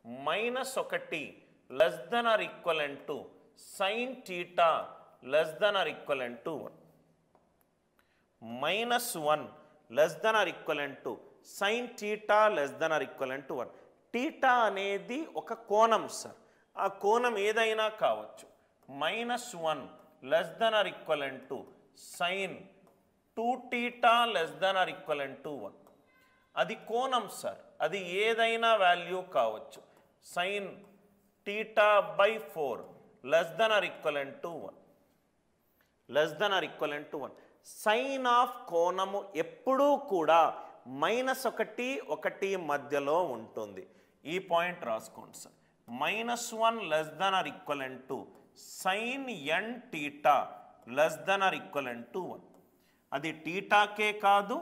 -1 less than or equivalent to sin theta less than or equivalent to 1. -1 less than or equivalent to sin theta less than or equivalent to 1. theta అనేది ఒక కోణం sir. ఆ కోణం ఏదైనా కావచ్చు. -1 less than or equivalent to sin 2 theta less than or equivalent to 1. అది కోణం sir. అది ఏదైనా వాల్యూ కావచ్చు. sin theta by 4 less than or equivalent to 1. less than or equivalent to 1. Sine of కోణము ఎప్పుడూ కూడా -1 1 మధ్యలో ఉంటుంది. ఈ పాయింట్ రాసుకోండి sir. -1 less than or equivalent to sin n theta less than or equivalent to 1. అది టీటాకే కాదు,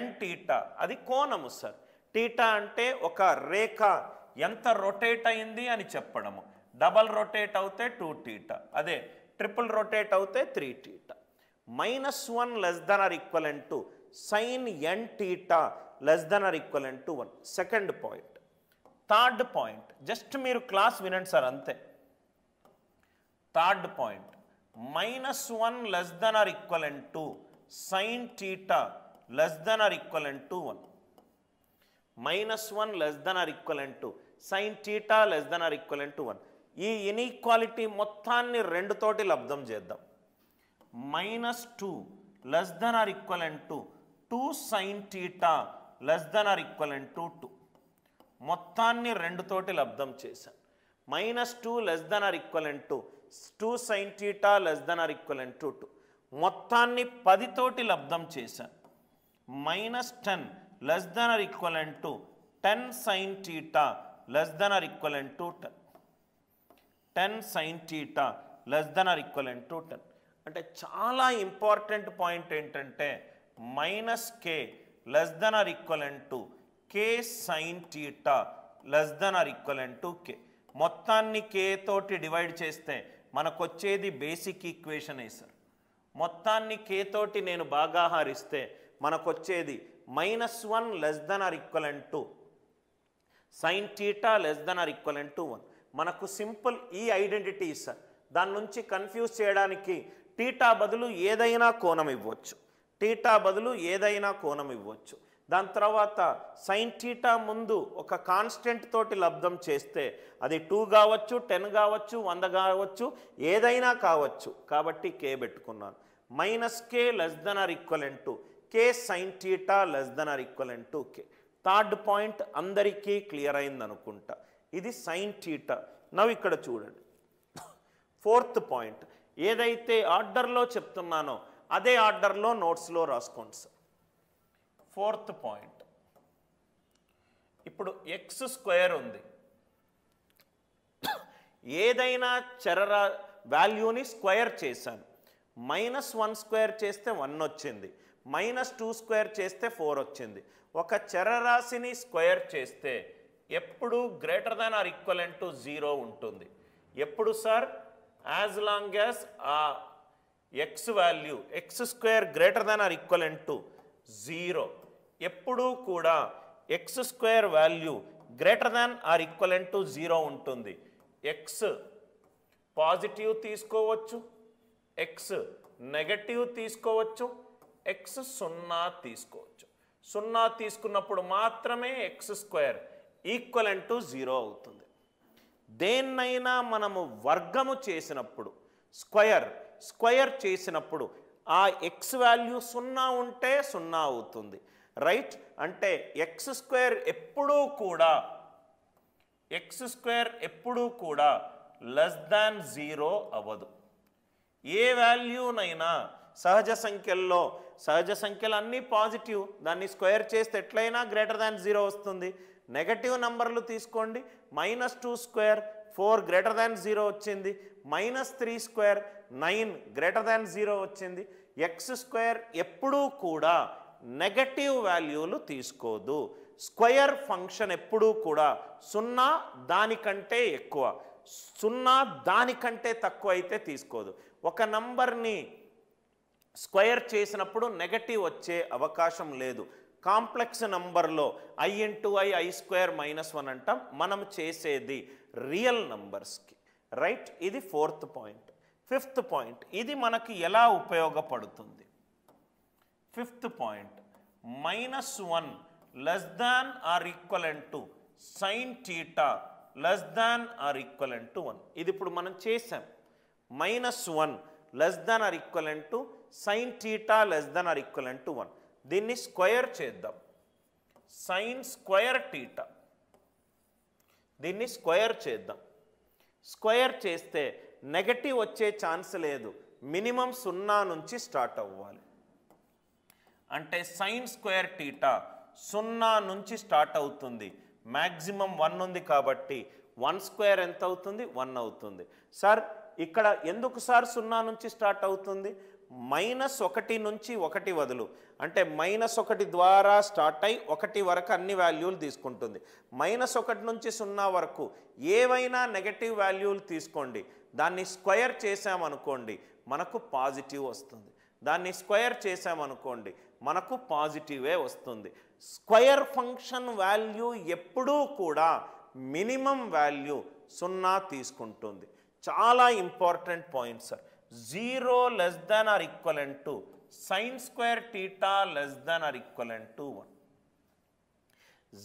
n theta అది కోణము సార్. టీటా అంటే ఒక రేఖ ఎంత రొటేట్ అయింది అని చెప్పడము. డబల్ రొటేట్ అవుతే 2 theta, అదే ట్రిపుల్ రొటేట్ అవుతే 3 theta. -1 less than or equivalent to sin n theta less than or equivalent to 1. Second point. Third point just మీరు క్లాస్ వినండి సార్ అంతే. Third point -1 less than or equivalent to sin theta less than or equivalent to 1. -1 less than or equivalent to sin theta less than or equivalent to 1. ఈ inequality మొత్తాన్ని 2 తోటి లబ్ధం చేద్దాం. -2 less than or equivalent to 2 sin theta less than or equivalent to 2. మొత్తాన్ని 2 తోటి లబ్ధం చేశాను. -2 less than or equivalent to 2 sin theta less than or equivalent to 2. మొత్తాన్ని 10 తోటి లబ్ధం చేశాను. -10 less than or equivalent to 10 sin theta less than or equivalent to 10. 10 sin theta less than or equivalent to 10. అంటే చాలా important point ఏంటంటే -k less than or equivalent to k sin theta less than or equivalent to k. మొత్తాన్ని k తోటి divide చేస్తే మనకు వచ్చేది basic equation sir. మొత్తాన్ని k తోటి నేను బాగా హరిస్తే మనకు వచ్చేది -1 less than or equivalent to sin theta less than or equivalent to 1. మనకు సింపుల్ ఈ ఐడెంటిటీ సార్. దాని నుంచి కన్ఫ్యూజ్ చేయడానికి టీటా బదులు ఏదైనా కోణం ఇవ్వచ్చు. టీటా బదులు ఏదైనా కోణం ఇవ్వచ్చు. దాని తర్వాత సైన్ థీటా ముందు ఒక కాన్స్టెంట్ తోటి లబ్ధం చేస్తే అది 2 కావచ్చు, 10 కావచ్చు, 100 కావచ్చు, ఏదైనా కావచ్చు. కాబట్టి k పెట్టుకున్నాను. -k less than or equivalent to k sin theta less than or equivalent to k. Third point అందరికీ క్లియర్ అయింది అనుకుంటా. ఇది సైన్ థీటా. నవ్వు ఇక్కడ చూడండి. ఫోర్త్ పాయింట్ ఏదైతే ఆర్డర్లో చెప్తున్నానో అదే ఆర్డర్లో నోట్స్లో రాసుకోండి సార్. ఫోర్త్ పాయింట్, ఇప్పుడు x² ఉంది. ఏదైనా చరరా వాల్యూని స్క్వేర్ చేశాను. -1² చేస్తే 1 వచ్చింది, -2² చేస్తే 4 వచ్చింది. ఒక చరరాశిని స్క్వేర్ చేస్తే ఎప్పుడు greater than or equivalent to 0 ఉంటుంది. ఎప్పుడు సార్? యాజ్ లాంగ్ యాజ్ ఆ x value x² greater than or equivalent to 0. ఎప్పుడూ కూడా x² value greater than or equivalent to 0 ఉంటుంది. x పాజిటివ్ తీసుకోవచ్చు, x నెగటివ్ తీసుకోవచ్చు, x 0 తీసుకోవచ్చు. 0 తీసుకున్నప్పుడు మాత్రమే x² ఈక్వలెంట్ టు 0 అవుతుంది. దేన్నైనా మనము వర్గము చేసినప్పుడు స్క్వయర్ చేసినప్పుడు ఆ x వాల్యూ 0 ఉంటే 0 అవుతుంది. రైట్? అంటే x² ఎప్పుడూ కూడా లెస్ దాన్ 0 అవ్వదు. ఏ వాల్యూనైనా సహజ సంఖ్యలు అన్నీ పాజిటివ్, దాన్ని స్క్వేర్ చేస్తే ఎట్లయినా గ్రేటర్ దాన్ 0 వస్తుంది. నెగటివ్ నంబర్లు తీసుకోండి. -2² 4 గ్రేటర్ దాన్ 0 వచ్చింది, -3² 9 గ్రేటర్ దాన్ 0 వచ్చింది. x² ఎప్పుడూ కూడా నెగటివ్ వాల్యూలు తీసుకోదు. స్క్వేర్ ఫంక్షన్ ఎప్పుడూ కూడా 0 దానికంటే ఎక్కువ, 0 దానికంటే తక్కువ అయితే తీసుకోదు. ఒక నంబర్ని స్క్వేర్ చేసినప్పుడు నెగటివ్ వచ్చే అవకాశం లేదు. కాంప్లెక్స్ నంబర్లో I ఇంటూ I స్క్వేర్ -1 అంటాం. మనం చేసేది రియల్ నంబర్స్కి, రైట్? ఇది 4th పాయింట్. 5th పాయింట్, ఇది మనకి ఎలా ఉపయోగపడుతుంది? 5th point, -1 less than or equivalent to sin θ less than or equivalent to 1. ఇది ఇప్పుడు మనం చేసాం. -1 less than or equivalent to sin θ less than or equivalent to 1. దీన్ని స్క్వేర్ చేద్దాం. sin స్క్వేర్ θ, దీన్ని స్క్వేర్ చేద్దాం. స్క్వేర్ చేస్తే నెగటివ్ వచ్చే ఛాన్స్ లేదు, మినిమం 0 నుంచి స్టార్ట్ అవ్వాలి. అంటే sin స్క్వేర్ θ 0 నుంచి స్టార్ట్ అవుతుంది. మ్యాక్సిమం 1 ఉంది కాబట్టి 1 స్క్వేర్ ఎంత అవుతుంది? 1 అవుతుంది. సార్ ఇక్కడ ఎందుకు సార్ 0 నుంచి స్టార్ట్ అవుతుంది? -1 నుంచి 1 వదులు, అంటే -1 ద్వారా స్టార్ట్ అయి 1 వరకు అన్ని వాల్యూలు తీసుకుంటుంది. -1 నుంచి 0 వరకు ఏవైనా నెగటివ్ వాల్యూలు తీసుకోండి, దాన్ని స్క్వేర్ చేసామనుకోండి మనకు పాజిటివ్ వస్తుంది. దాన్ని స్క్వేర్ చేసామనుకోండి మనకు పాజిటివే వస్తుంది. స్క్వేర్ ఫంక్షన్ వాల్యూ ఎప్పుడూ కూడా మినిమం వాల్యూ 0 తీసుకుంటుంది. చాలా important point sir. 0 less than or equivalent to sin square θ less than or equivalent to 1.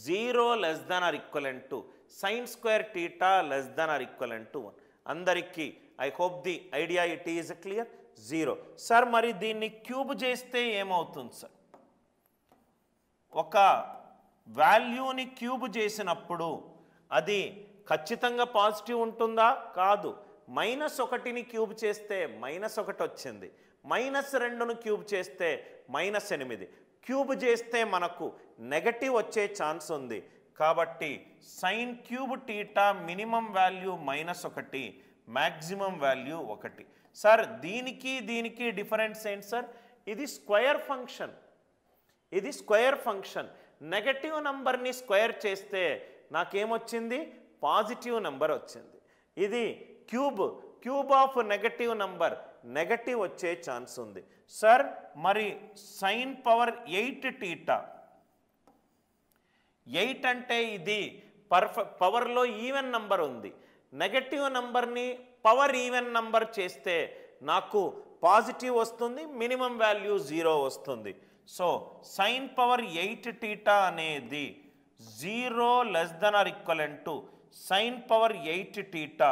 0 less than or equivalent to sin square θ less than or equivalent to 1. అందరికీ I hope the idea it is clear. 0. Sir మరి దీన్ని cube చేస్తే ఏమవుతుంది sir? ఒక వాల్యూని cube చేసినప్పుడు అది ఖచ్చితంగా పాజిటివ్ ఉంటుందా? కాదు. -1ని క్యూబ్ చేస్తే -1 వచ్చింది. -2ను క్యూబ్ చేస్తే -8. క్యూబ్ చేస్తే మనకు నెగటివ్ వచ్చే ఛాన్స్ ఉంది. కాబట్టి sin cube θ minimum value -1, maximum value 1. Sir దీనికి దీనికి డిఫరెన్స్ ఏంటి సార్? ఇది స్క్వేర్ ఫంక్షన్, ఇది స్క్వేర్ ఫంక్షన్. నెగటివ్ నంబర్ని స్క్వేర్ చేస్తే నాకేమొచ్చింది? పాజిటివ్ నెంబర్ వచ్చింది. ఇది cube of negative number, negative వచ్చే ఛాన్స్ ఉంది. సార్ మరి sin పవర్ 8θ, 8 అంటే ఇది పవర్లో ఈవెన్ నంబర్ ఉంది. నెగటివ్ నంబర్ని పవర్ ఈవెన్ నంబర్ చేస్తే నాకు పాజిటివ్ వస్తుంది, మినిమం వాల్యూ 0 వస్తుంది. సో sin పవర్ 8θ అనేది 0 less than or equivalent to sin power 8θ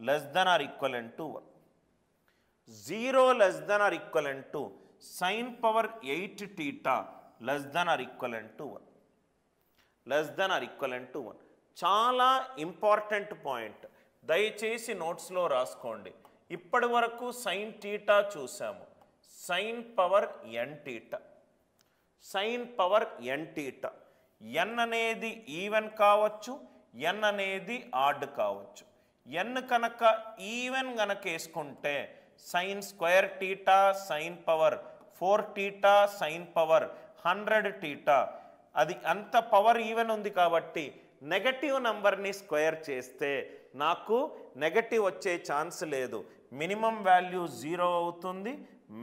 less than or equivalent to 1. 0 less than or equivalent to sin power 8θ less than or equivalent to 1. Less than or equivalent to 1 చాలా important point. దయచేసి నోట్స్లో రాసుకోండి. ఇప్పటి వరకు sin θ చూసాము. sin power nθ, sin power nθ. n అనేది even కావచ్చు, n అనేది odd కావచ్చు. n కనుక ఈవెన్ గనక వేసుకుంటే sin square θ sin power 4θ sin power 100θ, అది అంత పవర్ ఈవెన్ ఉంది కాబట్టి నెగటివ్ నంబర్ని స్క్వేర్ చేస్తే నాకు నెగటివ్ వచ్చే ఛాన్స్ లేదు. మినిమం వాల్యూ 0 అవుతుంది,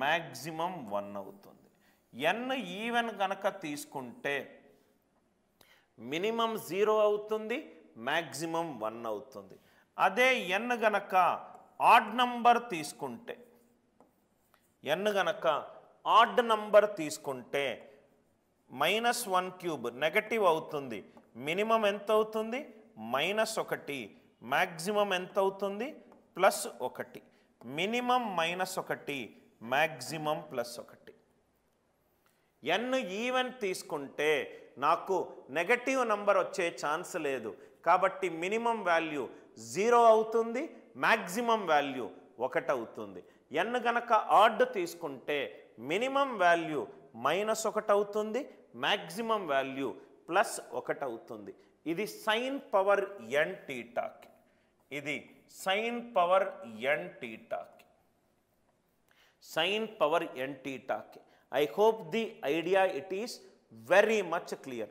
మ్యాక్సిమం 1 అవుతుంది. n ఈవెన్ కనుక తీసుకుంటే మినిమం 0 అవుతుంది, మ్యాక్సిమం 1 అవుతుంది. అదే n గనక ఆడ్ నంబర్ తీసుకుంటే, n గనక ఆడ్ నంబర్ తీసుకుంటే -1³ నెగటివ్ అవుతుంది. మినిమం ఎంత అవుతుంది? -1. మ్యాక్సిమం ఎంత అవుతుంది? +1. Minimum -1, maximum +1. n ఈవెన్ తీసుకుంటే నాకు నెగటివ్ నంబర్ వచ్చే ఛాన్స్ లేదు కాబట్టి మినిమం వాల్యూ 0 అవుతుంది, మ్యాక్సిమం వాల్యూ 1 అవుతుంది. n గనక ఆడ్ తీసుకుంటే మినిమం వాల్యూ -1 అవుతుంది, మ్యాక్సిమం వాల్యూ +1 అవుతుంది. ఇది sin పవర్ nθకి, ఇది sin పవర్ nθకి, sin పవర్ nθకి. I hope the idea it is very much clear.